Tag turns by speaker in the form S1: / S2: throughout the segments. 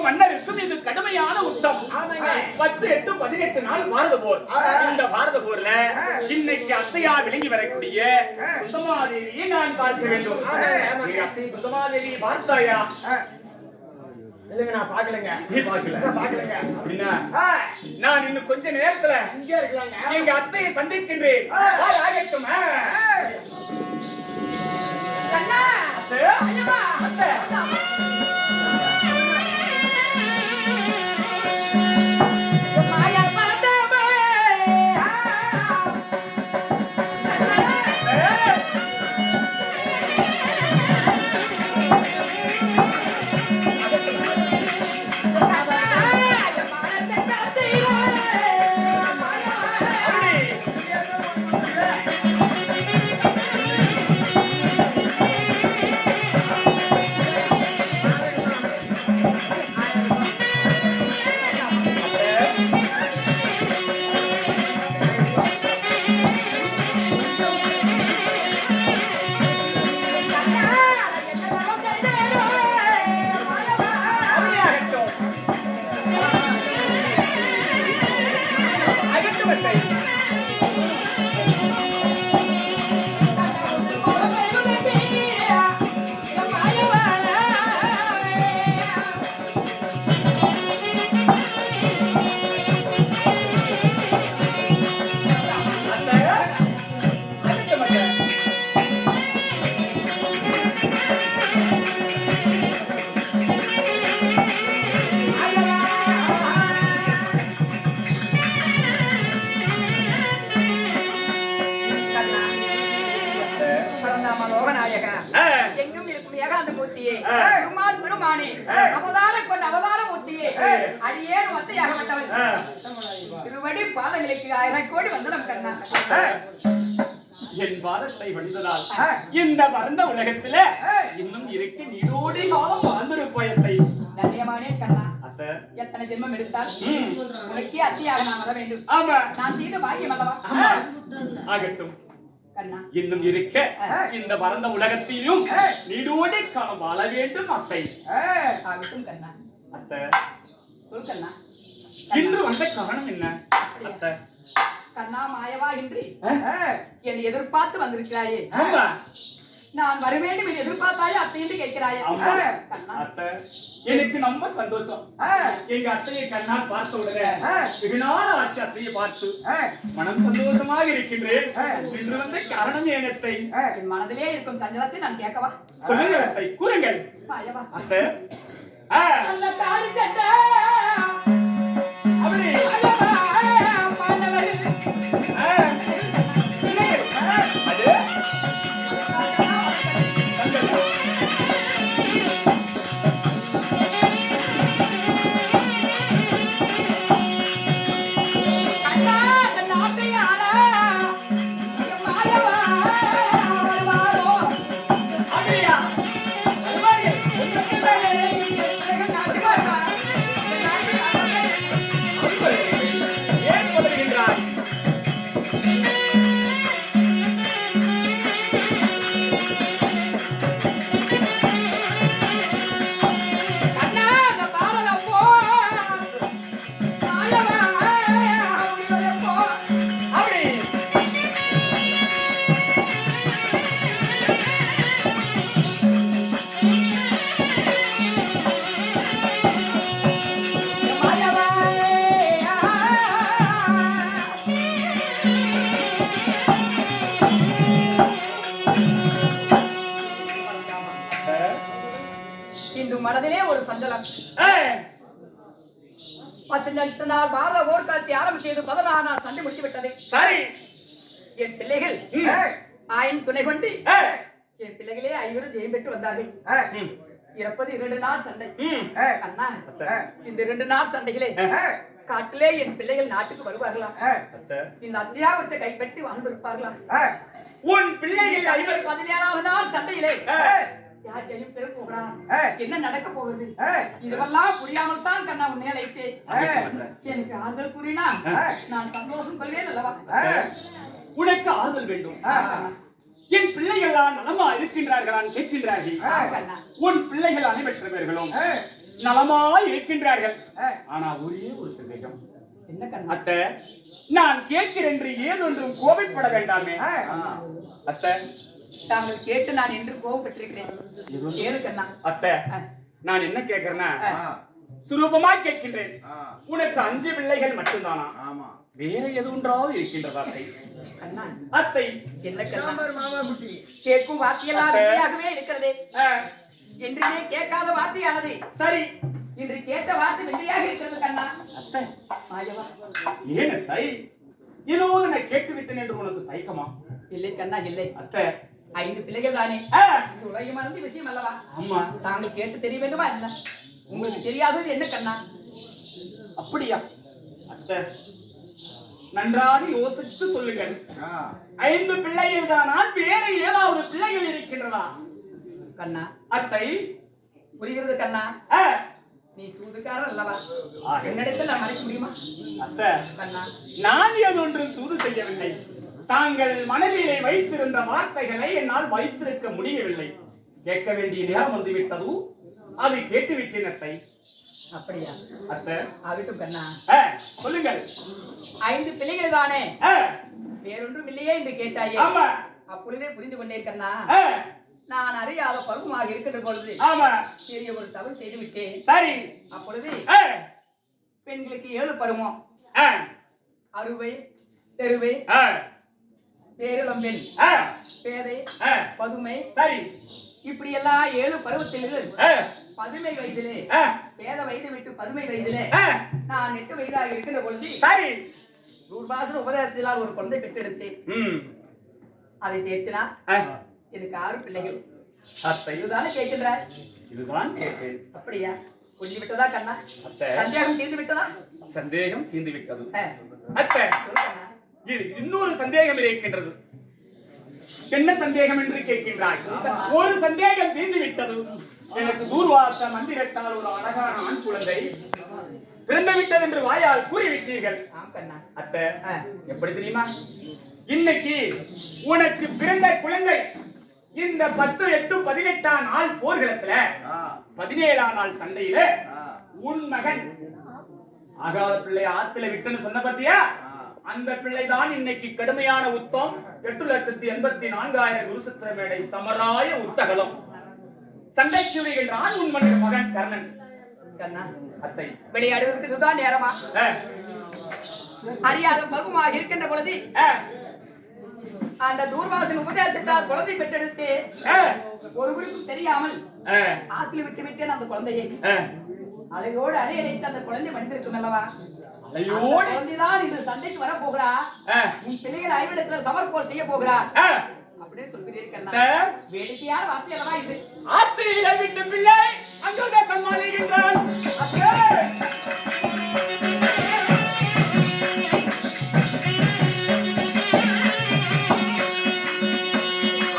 S1: மன்னருக்கும் இது கடுமையான உத்தம். 10, 8, 18 நாள் பாரத போர். இந்த பாரத போர்ல இன்னைக்கு அத்தையா விளங்கி வரக்கூடிய குந்தமாதேவியை நான் பார்க்க வேண்டும். அத்தை குந்தமாதேவியை பார்த்தாயா?
S2: இல்லங்க, நான் பாக்கலங்க.
S1: நீ பாக்கல?
S2: பாக்கலங்க.
S1: அப்படின்னா நான் இன்னும் கொஞ்ச நேரத்துல
S2: இங்கே இருக்கலாங்க.
S1: எங்க அத்தையை சந்திக்கின்றேன். ஆகட்டும். அத்தை, அத்தை.
S3: எங்கும் இருக்கும் ஏகாந்த மூர்த்தியே, பெருமாள் பெருமானே, அவதாரம் கொண்ட அவதார மூர்த்தியே, அடியேன் ஒத்தையாகப்பட்டவன் திருவடி பாதங்களுக்கு 1000 கோடி வந்தனம் கண்ணா.
S1: என் பாதத்தை வழிந்ததால் இந்த மறந்த உலகத்துல இன்னும் இருக்கு நீரோடி காலம் வாழ்ந்திருப்பயத்தை
S3: தன்யமானே கண்ணா.
S1: அத்தை,
S3: எத்தனை ஜென்மம் எடுத்தால் உனக்கே அத்தியாக நான் வர வேண்டும்.
S1: ஆமா,
S3: நான் செய்த பாக்கியம் அல்லவா?
S1: ஆகட்டும்.
S3: கண்ணா,
S1: இன்னும் இருக்க இந்த மறந்த உலகத்திலும் நீடோடி காலம் வாழ வேண்டும் அத்தை.
S3: ஆகட்டும் கண்ணா.
S1: அத்தை,
S3: சொல் கண்ணா.
S1: இன்று வந்த காரணம் என்ன அத்தை?
S3: கண்ணா, மாயவா இன்றி என்னை எதிர்பார்த்து வந்திருக்கிறாயே.
S1: ஆமா,
S3: நான் வர வேண்டும் என்று எதிர்பார்த்தாயே அத்தை என்று கேட்கிறாயே. கண்ணா,
S1: அத்தை, எனக்கு ரொம்ப சந்தோஷம். எங்க அத்தையை கண்ணால் பார்த்த உடனே வெகு நாள் ஆட்சி அத்தையை பார்த்து மனம் சந்தோஷமாக இருக்கின்றேன். இன்று வந்த காரணம் ஏன் அத்தை?
S3: என் மனதிலே இருக்கும் சஞ்சலத்தை நான் கேட்கவா?
S1: சொல்லுங்கள் அத்தை, கூறுங்கள்.
S3: மாயவா,
S1: அத்தை,
S3: அந்த தாடி சட்டை
S1: அப்படி
S3: மனதிலே ஒரு சஞ்சலம். 18 நாள் பாரத போர்க்களத்தை ஆரம்பம் செய்து 16 நாள் சண்டை முடித்து விட்டது.
S1: சரி,
S3: என் பிள்ளைகள் ஆயின் துணை கொண்டு என் பிள்ளைகளே 5 ஜெயம் பெற்று வந்தார்கள். இறப்பது 2 நாள் சண்டை. அண்ணா, இந்த 2 நாள் சண்டைகளே காட்டிலே என் பிள்ளைகள் நாட்டுக்கு வருவார்களா? இந்த அத்தியாவத்தை கைப்பற்றி வாழ்ந்திருப்பார்களா?
S1: உன் பிள்ளைகள்
S3: 17வது நாள் சண்டையிலே யார் ஜெயம் பெற போகிறான், என்ன நடக்க போகுது, இதுவெல்லாம் புரியாமல் தான் கண்ணா உன்னை அழைத்தேன். எனக்கு ஆறுதல் கூறினா நான் சந்தோஷம் கொள்வேன் அல்லவா?
S1: உனக்கு ஆறுதல் வேண்டும். என் பிள்ளைகள் நலமா இருக்கின்றார்களான் கேட்கின்றார்கள். உன் பிள்ளைகள் அனைவற்றவர்களும் நலமாய் இருக்கின்றார்கள். ஆனா ஒரே ஒரு சந்தேகம்.
S3: என்ன கண்ணா?
S1: அத்தை, நான் கேட்கிறேன் என்று ஏதொன்றும் கோபப்பட வேண்டாமே. அத்தை,
S3: தாங்கள் கேட்டு நான் என்று கோபப்பட்டிருக்கிறேன். கேளு கண்ணா.
S1: அத்தை, நான் என்ன கேட்கிறேன்னா, சுரூபமா கேட்கின்றேன். உனக்கு 5 பிள்ளைகள் மட்டும்தானா? வேற எதுவொன்றாவது இருக்கின்றதா அத்தை?
S3: கண்ணா,
S1: அத்தை,
S3: என்ன கண்ணா?
S2: மாமா குட்டி
S3: கேட்கும் வார்த்தையெல்லாம் விதையாகவே இருக்கிறதே. என்றுமே கேட்காத வார்த்தையானது
S1: சரி,
S3: இன்று கேட்ட வார்த்தை விதையாக இருக்கிறது கண்ணா.
S1: அத்தை,
S3: மாயவா,
S1: ஏன் அத்தை? ஏதோ நான் கேட்டு விட்டேன் என்று உனக்கு தயக்கமா?
S3: இல்லை கண்ணா, இல்லை.
S1: அத்தை,
S3: 5 பிள்ளைகள் தானே, இது உலகம் மறந்த விஷயம் அல்லவா?
S1: ஆமா.
S3: தாங்கள் கேட்டு தெரிய வேண்டுமா? இல்ல உங்களுக்கு தெரியாதது என்ன கண்ணா?
S1: அப்படியா? அத்தை, நன்றாக யோசித்து சொல்லுங்கள். 5 பிள்ளைகள் தானால் வேற ஏதாவது பிள்ளைகள் இருக்கின்றதா?
S3: கண்ணா,
S1: அத்தை,
S3: புரிகிறது கண்ணா.
S1: ஆ,
S3: நீ சூதுக்காரன் அல்லவா?
S1: ஆ.
S3: என்னிடத்தில் நான் மறைக்க முடியுமா?
S1: அத்தை,
S3: கண்ணா,
S1: நான் ஏதொன்றும் சூது செய்யவில்லை. தாங்கள் மனதிலே வைத்திருந்த வார்த்தைகளை என்னால் வைத்திருக்க முடியவில்லை. கேட்க வேண்டிய நேரம் வந்துவிட்டது, அதை கேட்டு விட்டேன் அத்தை.
S3: அப்படியா?
S1: அத்தை,
S3: ஆகட்டும் கண்ணா.
S1: சொல்லுங்கள்.
S3: 5 பிள்ளைகள் தானே,
S1: ஆ,
S3: வேறொன்றும் இல்லையே என்று கேட்டாயே.
S1: ஆமா.
S3: அப்பொழுதே புரிந்து கொண்டேன் கண்ணா.
S1: ஆ,
S3: நான் அறியாத பருவமாக இருக்கின்ற பொழுது
S1: ஆமா.
S3: பெரிய ஒரு தவறு செய்து விட்டேன்.
S1: சரி.
S3: அப்பொழுது
S1: ஆ,
S3: பெண்களுக்கு 7 பருவம்.
S1: ஆ,
S3: அறுவை, தெருவை,
S1: ஆ,
S3: பேரிளம்பெண்,
S1: ஆ,
S3: பேதை,
S1: ஆ,
S3: பதுமை,
S1: சரி.
S3: இப்படி எல்லாம் 7 பருவத்தில்
S1: ஆ,
S3: பதுமை வயதிலே,
S1: ஆ,
S3: பேத வயது விட்டு பதுமை வயதிலே
S1: ஆ,
S3: நான் 8 வயதாக இருக்கின்ற பொழுது
S1: சரி.
S3: தூர்வாசன உபதேசத்தினால் ஒரு குழந்தை பெற்றெடுத்தேன்.
S1: ம்.
S3: அதை சேர்த்தினா
S1: ஆ,
S3: எனக்கு 6 பிள்ளைகள்.
S1: அத்தை,
S3: இதுதானே கேட்கின்ற?
S1: இதுதான் கேட்டேன்.
S3: அப்படியா? புரிஞ்சு விட்டதா கண்ணா?
S1: அத்தை,
S3: சந்தேகம் தீர்ந்து விட்டதா?
S1: சந்தேகம் தீர்ந்து விட்டது.
S3: ஆ,
S1: அத்தை,
S3: சொல்லு கண்ணா.
S1: இது இன்னொரு சந்தேகம் இருக்கின்றது. என்ன சந்தேகம் என்று கேட்கின்றாய்? ஒரு சந்தேகம் தீர்ந்து விட்டது. எனக்கு தூர்வாச மந்திரத்தால் ஒரு அழகான ஆண் குழந்தை பிறந்து விட்டது என்று வாயால் கூறிவிட்டீர்கள்.
S3: ஆம் கண்ணா.
S1: அத்தை,
S3: ஆ,
S1: எப்படி தெரியுமா? இன்னைக்கு உனக்கு பிறந்த குழந்தை இந்த 10, 8, 18ஆம் நாள் போர்க்களத்துல 17ஆம் நாள் சண்டையில உன் மகன் ஆகாத பிள்ளை ஆத்துல விட்டுன்னு சொன்ன பத்தியா? அந்த பிள்ளை தான் இன்னைக்கு கடுமையான உத்தம் 8,84,000 குருசத்திர மேடை சமராய உத்தகலம் சண்டைக்கு விடுகின்றான் உன் மகன் கர்ணன்.
S3: கண்ணா,
S1: அத்தை,
S3: விளையாடுவதற்கு இதுதான் நேரமா?
S1: ஆ,
S3: அறியாத பருவமாக இருக்கின்ற பொழுது
S1: ஆ,
S3: அந்த தூர்வாசன் உபதேசத்தால் குழந்தை பெற்றெடுத்து
S1: ஆ,
S3: ஒருவருக்கும் தெரியாமல்
S1: ஆ,
S3: ஆற்றில் விட்டு விட்டேன் அந்த குழந்தையை.
S1: ஆ.
S3: அலையோடு அலையடைத்து அந்த குழந்தை மனிதருக்கும் அல்லவா?
S1: அலையோடு
S3: குழந்தைதான் இன்று சண்டைக்கு வர போகிறா.
S1: ஆ,
S3: உன் பிள்ளைகள் ஐவிடத்துல சமர்ப்போர் செய்ய போகிறார்
S1: ஆ.
S3: அப்படின்னு சொல்கிறீர்கள்.
S1: அத்தை,
S3: வேடிக்கையான வார்த்தை அல்லவா இது?
S1: ஆத்திரையில விட்டு பிள்ளை அங்குதான் சமாளிக்கின்றான். அத்தை,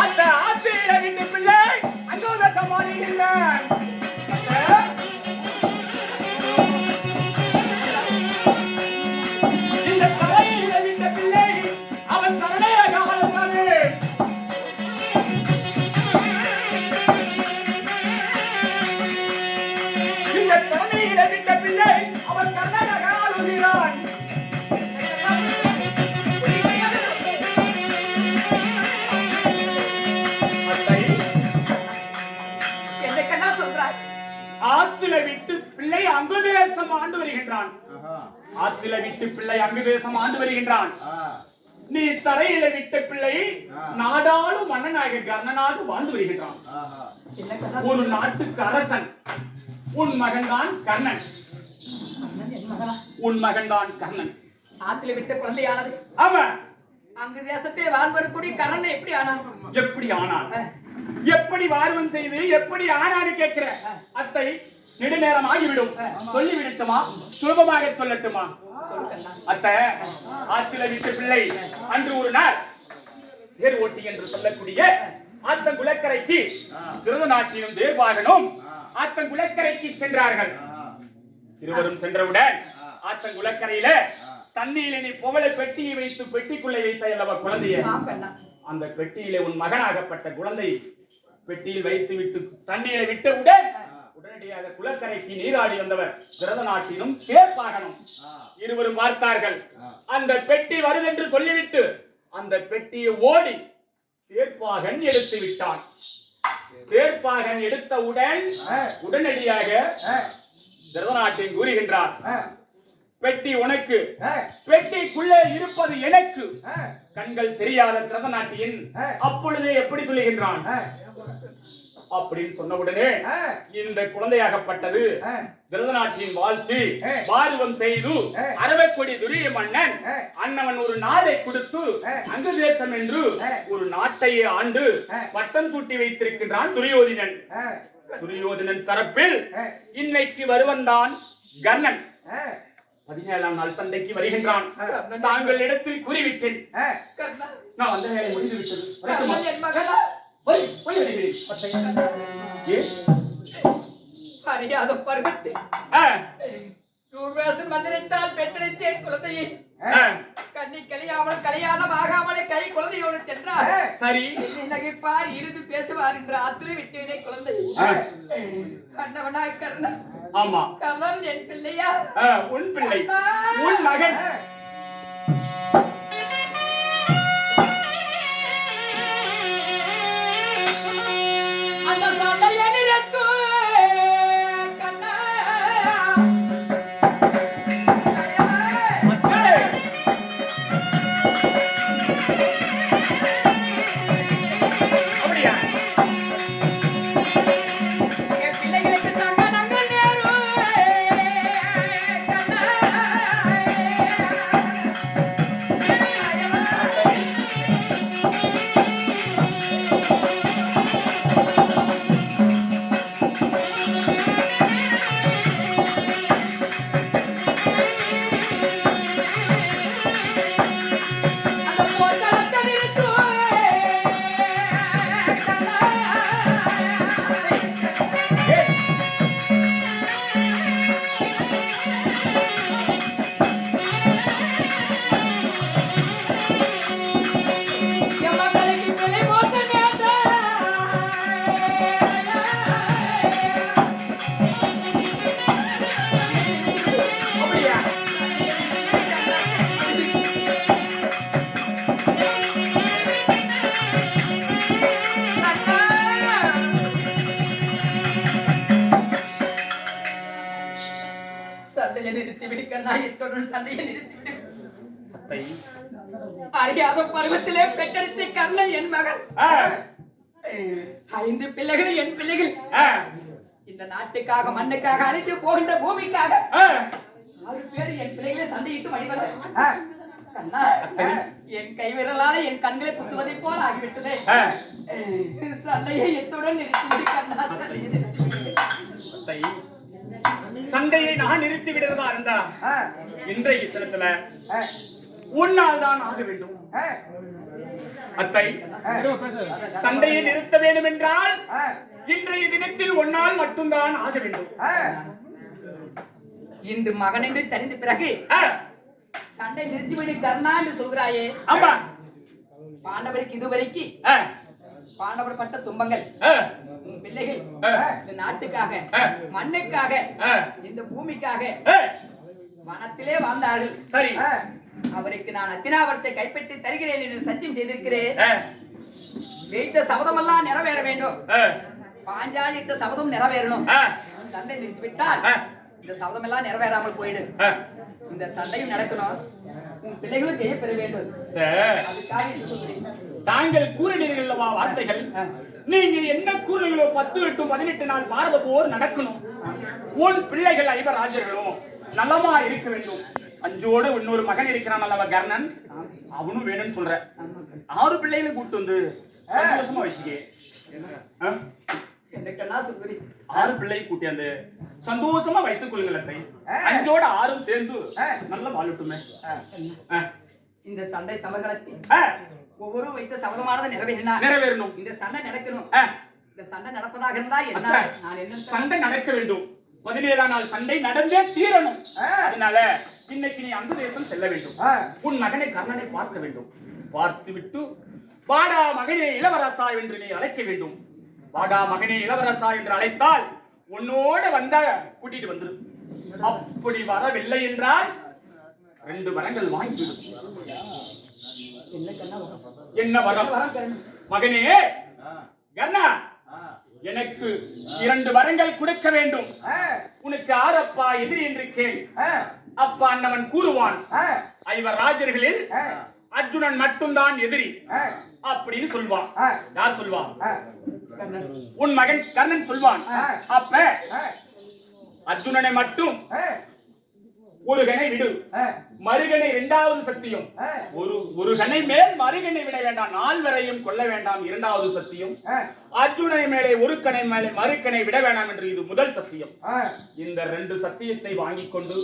S1: அத்தை, ஆத்திரையில விட்டு பிள்ளை அங்குதான் சமாளிக்கின்றான். அத்தை, இந்த தலையில விட்ட பிள்ளை அவன் சரணையாக ஆளுகிறானே. இந்த தலையில விட்ட பிள்ளை அவன் கர்ணனாக ஆளுகிறான். அத்தை,
S3: என்னை கண்ணா சொல்றாய்?
S1: ஆத்தில விட்டு பிள்ளை அங்கு தேசம் ஆண்டு வருகின்றான். ஆத்தில விட்டு பிள்ளை அங்கு தேசம் ஆண்டு வருகின்றான். நீ தரையில விட்ட பிள்ளை நாடாளும் மன்னனாக கர்ணனாக வாழ்ந்து வருகின்றான்.
S3: என்ன கண்ணா?
S1: ஒரு நாட்டுக்கு அரசன் உன் மகன்தான் கர்ணன்.
S3: அண்ணன் என் மகனா?
S1: உன் மகன்தான் கர்ணன்.
S3: ஆற்றில் விட்ட குழந்தையானது
S1: அவன்
S3: அங்கு தேசத்தை வாழ்வதற்குரிய கரணை எப்படி ஆனான்?
S1: எப்படி ஆனான்? எப்படி வார்வன் செய்து எப்படி ஆனான்னு கேட்கிற? அத்தை, நெடுநேரம் ஆகிவிடும். சொல்லி விடட்டுமா? சுலபமாக சொல்லட்டுமா?
S3: சொல்லு கண்ணா.
S1: அத்தை, ஆத்தில விட்டு பிள்ளை அன்று ஒரு நாள் தேர் ஓட்டி என்று சொல்லக்கூடிய ஆத்தங்குளக்கரைக்கு திருதநாட்டியும் தேர்வாகனும் ஆத்தங்குளக்கரைக்கு சென்றார்கள். இருவரும் சென்றவுடன் ஆத்தங்குளக்கரையில தண்ணீரில் புகழ பெட்டியை வைத்து பெட்டிக்குள்ளே வைத்த அல்லவா குழந்தைய?
S3: ஆம் கண்ணா.
S1: அந்த பெட்டியிலே உன் மகனாகப்பட்ட குழந்தை பெட்டியில் வைத்து விட்டு தண்ணீரை விட்டவுடன் உடனடியாக குளக்கரைக்கு நீராடி வந்தவர் விரத நாட்டிலும் தேர்ப்பாகனும் இருவரும் பார்த்தார்கள். அந்த பெட்டி வருதென்று சொல்லிவிட்டு அந்த பெட்டியை ஓடி தேர்ப்பாகன் எடுத்து விட்டான். தேர்ப்பாகன் எடுத்தவுடன் உடனடியாக விரத நாட்டில் கூறுகின்றார், பெட்டி உனக்கு, பெட்டிக்குள்ளே இருப்பது எனக்கு. கண்கள் தெரியாத திரதநாட்டியன் அப்பொழுதே எப்படி சொல்லுகின்றான் அப்படின்னு சொன்ன உடனே இந்த குழந்தையாகப்பட்டது திரதநாட்டின் வாழ்த்து பாருவம் செய்து அரவக்கொடி துரிய மன்னன் அன்னவன் ஒரு நாடை கொடுத்து அங்கு தேசம் என்று ஒரு நாட்டையே ஆண்டு பட்டம் சூட்டி வைத்திருக்கின்றான் துரியோதனன். துரியோதனன் தரப்பில் இன்னைக்கு வருவன்தான் கர்ணன் 17ஆம் நாள் சண்டைக்கு வருகின்றான். தாங்கள் இடத்தில் கூறிவிட்டேன். நான் வந்த வேலை முடிந்து விட்டது.
S3: அறியாத பருவத்தில் மந்திரித்தால் பெற்றெடுத்தேன் குழந்தையை. கண்ணி கலியாமல் கல்யாணம் ஆகாமலே கை குழந்தையோடு சென்றார்.
S1: சரி
S3: நகைப்பார் இழுது பேசுவார் என்று ஆத்திரை விட்டேனே குழந்தை. கண்ணவனா கர்ணன்.
S1: ஆமா
S3: கர்ணன் என் பிள்ளையா?
S1: உன் பிள்ளை, உன் மகன்.
S3: அந்த சண்டையை நிறுத்து கண்ணா.
S1: அப்படியா?
S3: என் பிள்ளைகளுக்கு தங்க நாங்கள் நேரு கண்ணா. சண்டையை நிறுத்திவிடு கண்ணா. இத்துடன் சண்டையை நிறுத்திவிடு. அறியாத பருவத்திலே பெற்றெடுத்த கர்ணன் என் மகன். 5 பிள்ளைகள் என் பிள்ளைகள். இந்த நாட்டுக்காக மண்ணுக்காக அனைத்து போகின்ற பூமிக்காக 6 பேர் என் பிள்ளைகளை சண்டையிட்டு மடிவது. கண்ணா என் கை விரலால என் கண்களை குத்துவதை போல ஆகிவிட்டதே. சண்டையை எத்துடன் நிறுத்திவிடு கண்ணா.
S1: சண்டையை நான் நிறுத்தி விடுறதா இருந்தா இன்றைய தினத்துல உன்னால் தான் ஆக வேண்டும். அத்தை, சண்டையை நிறுத்த வேண்டும் என்றால் இன்றைய தினத்தில் ஒன்னால் மட்டும்தான் ஆக வேண்டும்.
S3: இன்று மகன் என்று தெரிந்த பிறகு சண்டை நிறுத்திவிடு கர்ணா என்று சொல்கிறாயே.
S1: ஆமா,
S3: பாண்டவருக்கு இதுவரைக்கும் பாண்டவர் பட்ட துன்பங்கள் பிள்ளைகள் இந்த நாட்டுக்காக மண்ணுக்காக இந்த பூமிக்காக வனத்திலே வாழ்ந்தார்கள்.
S1: சரி,
S3: அவருக்கு நான் அத்தினாவரத்தை கைப்பற்றி தருகிறேன் என்று சத்தியம் செய்திருக்கிறேன். வைத்த சபதமெல்லாம் நிறைவேற வேண்டும். பாஞ்சாலி இட்ட சபதம் நிறைவேறணும். சண்டை நிறுத்திவிட்டால் இந்த சபதம் எல்லாம் நிறைவேறாமல் போயிடு. இந்த சண்டையும் நடக்கணும். உன் பிள்ளைகளும் ஜெய பெற வேண்டும். அதுக்காக
S1: தாங்கள் கூறினீர்கள் அல்லவா வார்த்தைகள். நீங்க என்ன கூறினீங்களோ 10 to 18 நாள் பாரத போர் நடக்கணும். உன் பிள்ளைகள் 5 ராஜர்களும் நலமா இருக்க வேண்டும். அஞ்சோடு இன்னொரு மகன் இருக்கிறான் அல்லவா கர்ணன், அவனும் வேணும்னு சொல்ற. 6 பிள்ளைகளை கூட்டு வந்து சந்தோஷமா வச்சுக்கே.
S3: எனக்கெல்லாம் சொல்லி
S1: 6 பிள்ளை கூட்டியாந்து சந்தோஷமா வைத்துக் கொள்ளுங்கள். அஞ்சோட 6 சேர்ந்து நல்லா வாழட்டுமே.
S3: இந்த சண்டை சமர்கலத்தில் ஒவ்வொரு வைத்த சபதமானது நிறைவேறணும். இந்த சண்டை நடக்கணும். இந்த சண்டை நடப்பதாக இருந்தா என்ன? நான் என்ன
S1: சண்டை நடக்க வேண்டும். 17ஆம் நாள் சண்டை நடந்தே தீரணும். அதனால இன்னைக்கு நீ அந்த தேசம் செல்ல வேண்டும். உன் மகனை கர்ணனை பார்க்க வேண்டும். பார்த்து விட்டு வாடா மகனே இளவரசா என்று நீ அழைக்க வேண்டும். வாடா மகனே இளவரசா என்று அழைத்தால் உன்னோட வந்தா கூட்டிட்டு வந்துரு. அப்படி வரவில்லை என்றால் 2 வரங்கள் வாங்கிவிடும். என்ன வரம்? மகனே கர்ணா, எனக்கு 2 வரங்கள் கொடுக்க வேண்டும். உனக்கு ஆரப்பா எதிரி என்று கேள். அப்பா அண்ணவன் கூறுவான், 5 ராஜர்களில் அர்ஜுனன் மட்டும்தான் எதிரி அப்படின்னு சொல்வான். யார் சொல்வான்? உன் மகன் கர்ணன் சொல்வான். அப்ப அர்ஜுனனை மட்டும் ஒரு கணை விடு, மறுகணை 2வது சத்தியம். ஒரு கணை மேல் மறுகணை விட வேண்டாம், 4 வரையும் கொள்ள வேண்டாம் 2வது சத்தியம். அர்ஜுனனை மேலே ஒரு கணை மேலே மறுகணை விட வேண்டாம் என்று இது முதல் சத்தியம். இந்த 2 சத்தியத்தை வாங்கிக் கொண்டு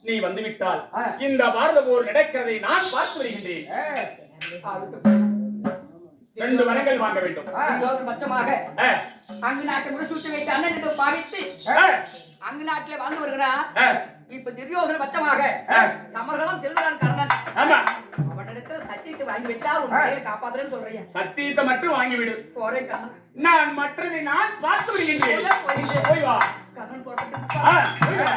S1: நீ வந்துவிட்டால் இந்த பாரத போர் நடக்கிறதை நான் பார்த்து வருகின்றேன். 2 வரங்கள் வாங்க வேண்டும்.
S3: பட்சமாக அங்கு நாட்டை முடிசூட்டி வைத்து அண்ணன் பாவித்து அங்கு நாட்டிலே வாழ்ந்து வருகிறான். இப்ப துரியோதன பட்சமாக சமர்களும் செல்கிறான் கர்ணன்.
S1: ஆமா,
S3: அவனிடத்துல சத்தியத்தை வாங்கி விட்டா உன் கையை காப்பாத்துறேன்னு சொல்றீங்க.
S1: சத்தியத்தை மட்டும் வாங்கிவிடு.
S3: போறேன் கர்ணன்.
S1: நான் மற்றதை நான் பார்த்து வருகின்றேன். போய் வா
S3: கர்ணன் போட்டு
S1: போய் வா.